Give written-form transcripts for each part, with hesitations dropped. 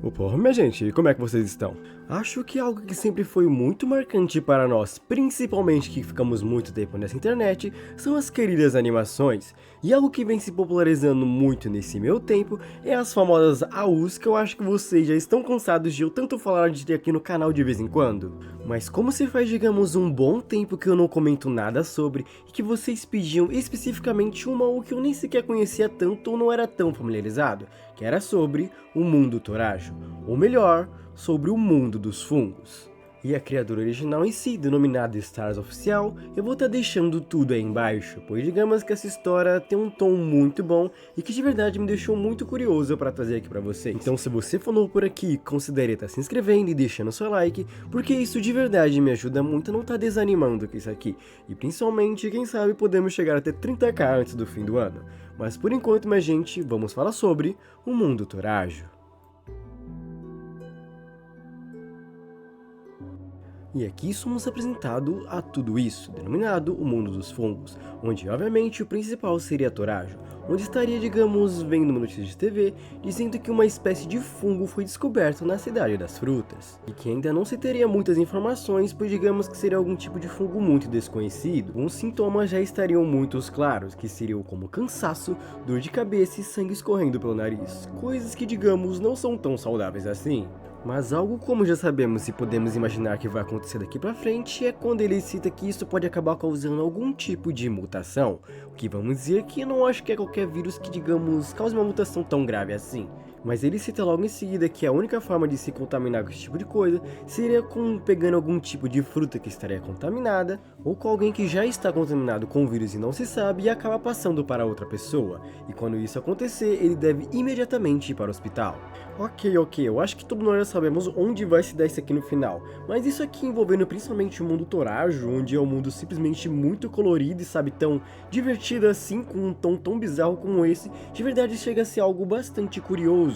Opa, minha gente, como é que vocês estão? Acho que algo que sempre foi muito marcante para nós, principalmente que ficamos muito tempo nessa internet, são as queridas animações. E algo que vem se popularizando muito nesse meu tempo é as famosas AUs, que eu acho que vocês já estão cansados de eu tanto falar de ter aqui no canal de vez em quando. Mas como se faz, digamos, um bom tempo que eu não comento nada sobre, e que vocês pediam especificamente uma AU que eu nem sequer conhecia tanto ou não era tão familiarizado, que era sobre o mundo Torajo, ou melhor, sobre o mundo dos fungos. E a criatura original em si, denominada Stars Oficial, eu vou estar deixando tudo aí embaixo, pois digamos que essa história tem um tom muito bom e que de verdade me deixou muito curioso para trazer aqui para vocês. Então se você for novo por aqui, considere estar se inscrevendo e deixando seu like, porque isso de verdade me ajuda muito a não estar desanimando com isso aqui. E principalmente, quem sabe podemos chegar até 30k antes do fim do ano. Mas por enquanto, minha gente, vamos falar sobre o mundo Torajo. E aqui somos apresentados a tudo isso, denominado o mundo dos fungos, onde obviamente o principal seria Torajo, onde estaria, digamos, vendo uma notícia de TV, dizendo que uma espécie de fungo foi descoberto na cidade das frutas, e que ainda não se teria muitas informações, pois digamos que seria algum tipo de fungo muito desconhecido. Os sintomas já estariam muito claros, que seriam como cansaço, dor de cabeça e sangue escorrendo pelo nariz, coisas que digamos não são tão saudáveis assim. Mas algo como já sabemos e podemos imaginar que vai acontecer daqui pra frente é quando ele cita que isso pode acabar causando algum tipo de mutação, o que vamos dizer que eu não acho que é qualquer vírus que, digamos, cause uma mutação tão grave assim. Mas ele cita logo em seguida que a única forma de se contaminar com esse tipo de coisa seria pegando algum tipo de fruta que estaria contaminada, ou com alguém que já está contaminado com o vírus e não se sabe e acaba passando para outra pessoa, e quando isso acontecer, ele deve imediatamente ir para o hospital. Ok, eu acho que todos nós já sabemos onde vai se dar isso aqui no final, mas isso aqui envolvendo principalmente o mundo Torajo, onde é um mundo simplesmente muito colorido e sabe, tão divertido assim, com um tom tão bizarro como esse, de verdade chega a ser algo bastante curioso.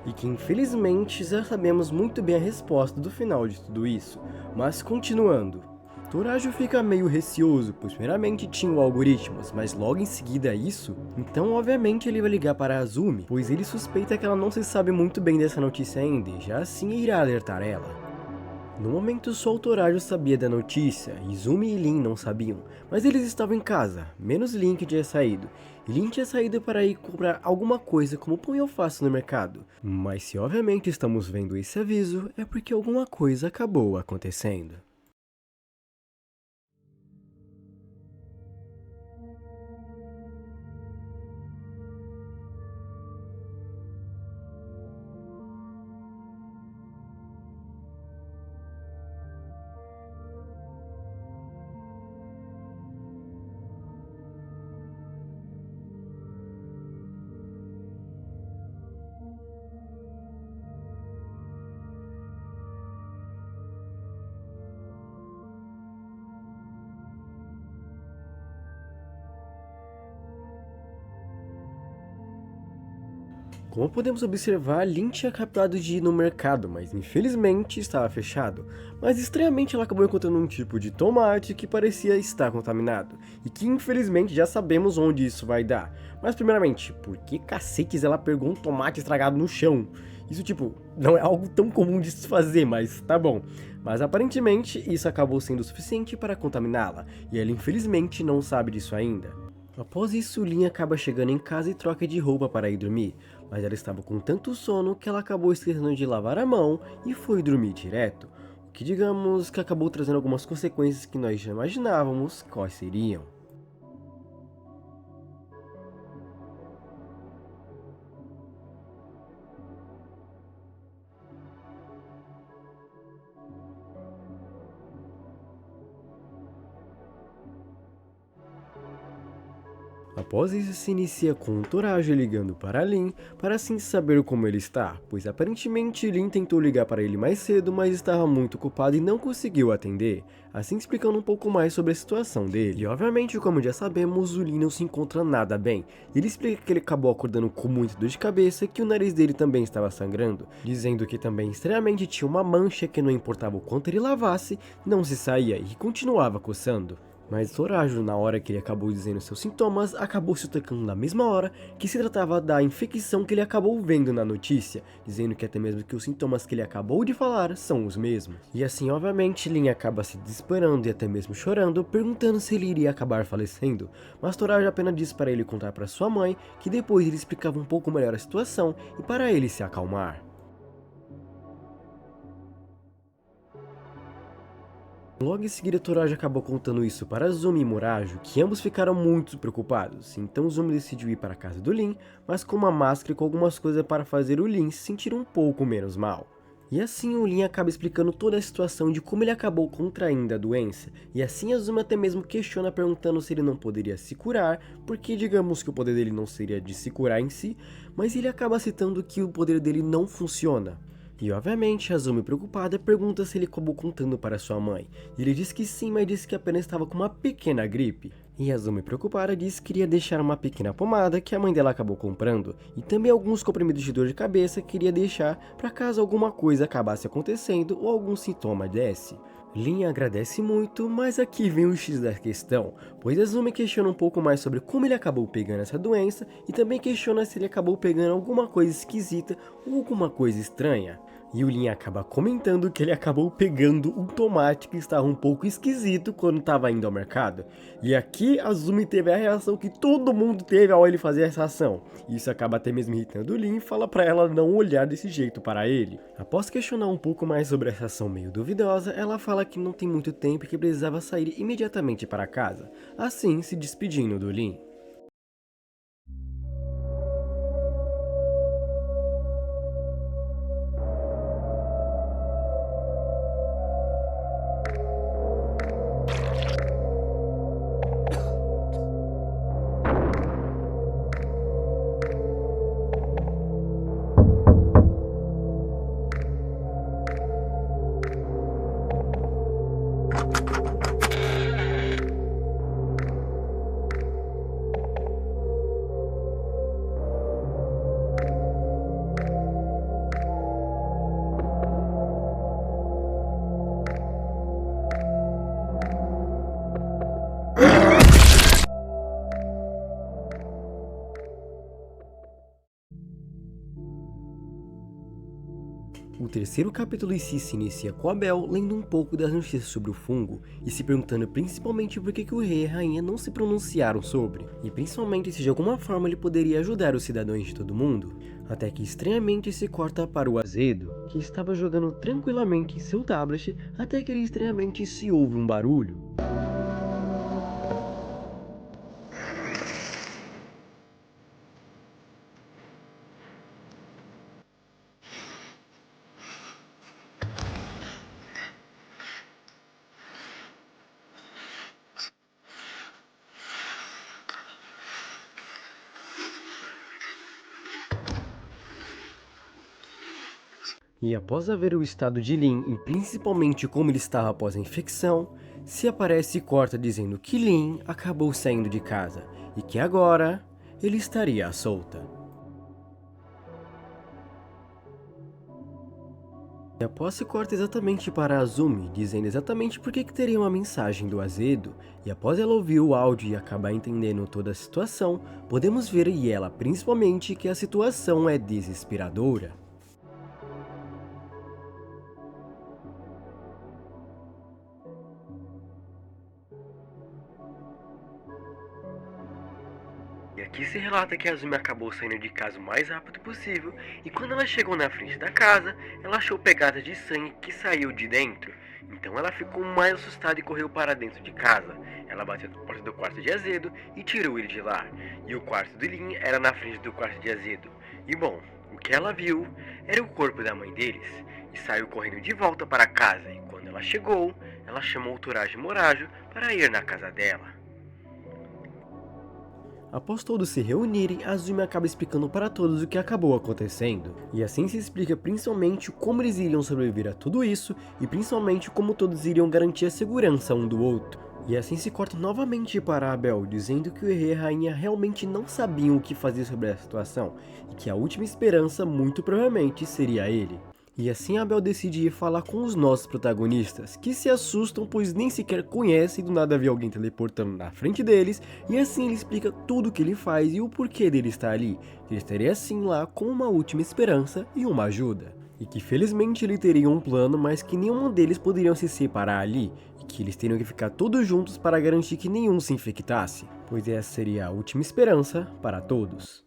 E que infelizmente já sabemos muito bem a resposta do final de tudo isso, mas continuando. Torajo fica meio receoso, pois primeiramente tinha algoritmos, mas logo em seguida a isso, então obviamente ele vai ligar para Azumi, pois ele suspeita que ela não se sabe muito bem dessa notícia ainda, e já assim irá alertar ela. No momento só o Torajo sabia da notícia, Izumi e Lin não sabiam, mas eles estavam em casa, menos Lin que tinha saído. E Lin tinha saído para ir comprar alguma coisa como pão e alface no mercado. Mas se obviamente estamos vendo esse aviso, é porque alguma coisa acabou acontecendo. Como podemos observar, Lin tinha captado de ir no mercado, mas infelizmente estava fechado. Mas estranhamente ela acabou encontrando um tipo de tomate que parecia estar contaminado, e que infelizmente já sabemos onde isso vai dar. Mas primeiramente, por que cacetes ela pegou um tomate estragado no chão? Isso tipo, não é algo tão comum de se fazer, mas tá bom. Mas aparentemente isso acabou sendo o suficiente para contaminá-la, e ela infelizmente não sabe disso ainda. Após isso, Lin acaba chegando em casa e troca de roupa para ir dormir, mas ela estava com tanto sono que ela acabou esquecendo de lavar a mão e foi dormir direto, o que digamos que acabou trazendo algumas consequências que nós já imaginávamos quais seriam. Após isso, se inicia com o Torajo ligando para Lin para assim saber como ele está, pois aparentemente Lin tentou ligar para ele mais cedo, mas estava muito ocupado e não conseguiu atender, assim explicando um pouco mais sobre a situação dele. E obviamente, como já sabemos, o Lin não se encontra nada bem. Ele explica que ele acabou acordando com muita dor de cabeça e que o nariz dele também estava sangrando, dizendo que também estranhamente tinha uma mancha que não importava o quanto ele lavasse, não se saía e continuava coçando. Mas Torajo, na hora que ele acabou dizendo seus sintomas, acabou se tocando na mesma hora que se tratava da infecção que ele acabou vendo na notícia, dizendo que até mesmo que os sintomas que ele acabou de falar são os mesmos. E assim, obviamente, Lin acaba se desesperando e até mesmo chorando, perguntando se ele iria acabar falecendo, mas Torajo apenas disse para ele contar para sua mãe que depois ele explicava um pouco melhor a situação e para ele se acalmar. Logo em seguida, Torajo acabou contando isso para Azumi e Morajo, que ambos ficaram muito preocupados. Então Azumi decidiu ir para a casa do Lin, mas com uma máscara e com algumas coisas para fazer o Lin se sentir um pouco menos mal. E assim o Lin acaba explicando toda a situação de como ele acabou contraindo a doença, e assim Azumi até mesmo questiona perguntando se ele não poderia se curar, porque digamos que o poder dele não seria de se curar em si, mas ele acaba citando que o poder dele não funciona. E obviamente, Azumi preocupada pergunta se ele acabou contando para sua mãe. Ele diz que sim, mas disse que apenas estava com uma pequena gripe. E Azumi preocupada disse que queria deixar uma pequena pomada que a mãe dela acabou comprando. E também alguns comprimidos de dor de cabeça que queria deixar para caso alguma coisa acabasse acontecendo ou algum sintoma desse. Lin agradece muito, mas aqui vem o X da questão, pois Azumi questiona um pouco mais sobre como ele acabou pegando essa doença e também questiona se ele acabou pegando alguma coisa esquisita ou alguma coisa estranha. E o Lin acaba comentando que ele acabou pegando um tomate que estava um pouco esquisito quando estava indo ao mercado. E aqui Azumi teve a reação que todo mundo teve ao ele fazer essa ação. Isso acaba até mesmo irritando o Lin e fala para ela não olhar desse jeito para ele. Após questionar um pouco mais sobre essa ação meio duvidosa, ela fala que não tem muito tempo e que precisava sair imediatamente para casa, assim se despedindo do Lin. O terceiro capítulo em si se inicia com a Belle lendo um pouco das notícias sobre o fungo e se perguntando principalmente por que o rei e a rainha não se pronunciaram sobre, e principalmente se de alguma forma ele poderia ajudar os cidadãos de todo mundo, até que estranhamente se corta para o Azedo, que estava jogando tranquilamente em seu tablet até que ele estranhamente se ouve um barulho. E após ver o estado de Lin e principalmente como ele estava após a infecção, se aparece e corta dizendo que Lin acabou saindo de casa e que agora ele estaria à solta. E após se corta exatamente para Azumi, dizendo exatamente por que teria uma mensagem do Azedo, e após ela ouvir o áudio e acabar entendendo toda a situação, podemos ver e ela principalmente que a situação é desesperadora. E aqui se relata que Azumi acabou saindo de casa o mais rápido possível, e quando ela chegou na frente da casa, ela achou pegadas de sangue que saiu de dentro. Então ela ficou mais assustada e correu para dentro de casa. Ela bateu na porta do quarto de Azedo e tirou ele de lá. E o quarto do Lin era na frente do quarto de Azedo. E bom, o que ela viu era o corpo da mãe deles, e saiu correndo de volta para casa. E quando ela chegou, ela chamou o Torajo e Morajo para ir na casa dela. Após todos se reunirem, Azumi acaba explicando para todos o que acabou acontecendo. E assim se explica principalmente como eles iriam sobreviver a tudo isso e principalmente como todos iriam garantir a segurança um do outro. E assim se corta novamente para Abel, dizendo que o rei e a rainha realmente não sabiam o que fazer sobre a situação e que a última esperança muito provavelmente seria ele. E assim Abel decide ir falar com os nossos protagonistas, que se assustam pois nem sequer conhecem e do nada vê alguém teleportando na frente deles, e assim ele explica tudo o que ele faz e o porquê dele estar ali, que ele estaria assim lá com uma última esperança e uma ajuda. E que felizmente ele teria um plano, mas que nenhum deles poderiam se separar ali, e que eles teriam que ficar todos juntos para garantir que nenhum se infectasse, pois essa seria a última esperança para todos.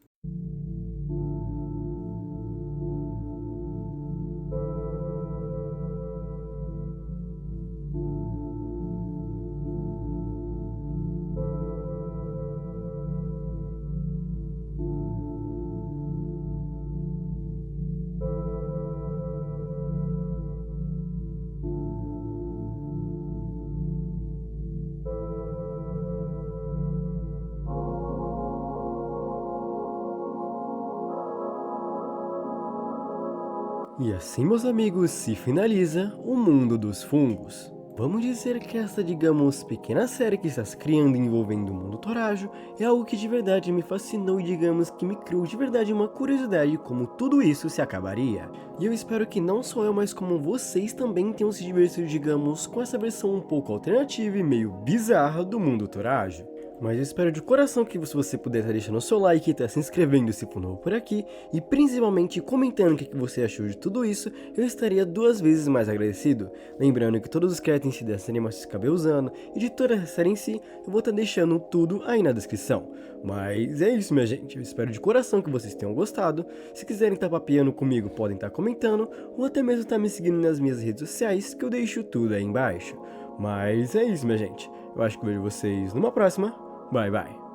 E assim, meus amigos, se finaliza o mundo dos fungos. Vamos dizer que essa, digamos, pequena série que está se criando envolvendo o mundo torágio é algo que de verdade me fascinou e digamos que me criou de verdade uma curiosidade como tudo isso se acabaria. E eu espero que não só eu, mas como vocês também tenham se divertido, digamos, com essa versão um pouco alternativa e meio bizarra do mundo torágio. Mas eu espero de coração que se você puder estar deixando o seu like, estar se inscrevendo se for novo por aqui, e principalmente comentando o que você achou de tudo isso, eu estaria 2 vezes mais agradecido. Lembrando que todos os créditos dessa animação que acabei usando e de toda a série em si, eu vou estar deixando tudo aí na descrição. Mas é isso, minha gente, eu espero de coração que vocês tenham gostado. Se quiserem estar papeando comigo, podem estar comentando, ou até mesmo estar me seguindo nas minhas redes sociais, que eu deixo tudo aí embaixo. Mas é isso, minha gente, eu acho que vejo vocês numa próxima. Bye bye.